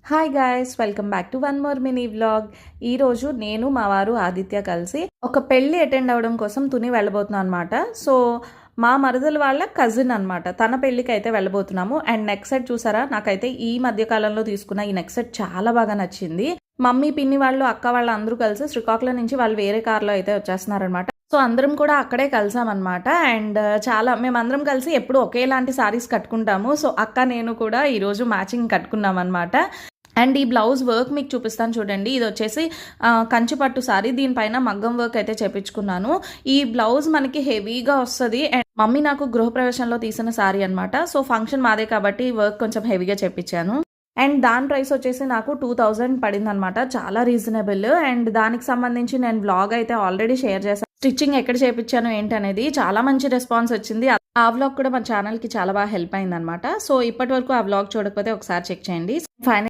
Hi guys, welcome back to one more mini vlog. ఈరోజు నేను మా వారు ఆదిత్య కలిసి ఒక పెళ్ళి అటెండ్ అవ్వడం కోసం తుని వెళ్ళబోతున్నాం అనమాట. సో మా మరదల వాళ్ళ కజిన్ అనమాట, తన పెళ్ళికి అయితే వెళ్ళబోతున్నాము. అండ్ నెక్ సెట్ చూసారా, నాకైతే ఈ మధ్య కాలంలో తీసుకున్న ఈ నెక్ సెట్ చాలా బాగా నచ్చింది. మమ్మీ పిన్ని వాళ్ళు అక్క వాళ్ళు అందరూ కలిసి శ్రీకాకుళం నుంచి వాళ్ళు వేరే కార్లో అయితే వచ్చేస్తున్నారనమాట. సో అందరం కూడా అక్కడే కలిసామన్నమాట. అండ్ మేమందరం కలిసి ఎప్పుడు ఒకేలాంటి సారీస్ కట్టుకుంటాము. సో అక్క నేను కూడా ఈరోజు మ్యాచింగ్ కట్టుకున్నాం అనమాట. అండ్ ఈ బ్లౌజ్ వర్క్ మీకు చూపిస్తాను చూడండి. ఇది వచ్చేసి కంచిపట్టు సారీ, దీనిపైన మగ్గం వర్క్ అయితే చేపించుకున్నాను. ఈ బ్లౌజ్ మనకి హెవీగా వస్తుంది. అండ్ మమ్మీ నాకు గృహప్రవేశంలో తీసిన సారీ అనమాట. సో ఫంక్షన్ మాదే కాబట్టి వర్క్ కొంచెం హెవీగా చేపించాను. అండ్ దాని ప్రైస్ వచ్చేసి నాకు 2000 పడింది అనమాట, చాలా రీజనబుల్. అండ్ దానికి సంబంధించి నేను వ్లాగ్ అయితే ఆల్రెడీ షేర్ చేశాను. స్టిచ్చింగ్ ఎక్కడ చేయించాను ఏంటనేది చాలా మంచి రెస్పాన్స్ వచ్చింది. ఆ వ్లాగ్ కూడా మన ఛానల్కి చాలా బాగా హెల్ప్ అయింది అనమాట. సో ఇప్పటి వరకు ఆ వ్లాగ్ చూడకపోతే ఒకసారి చెక్ చేయండి. ఫైనల్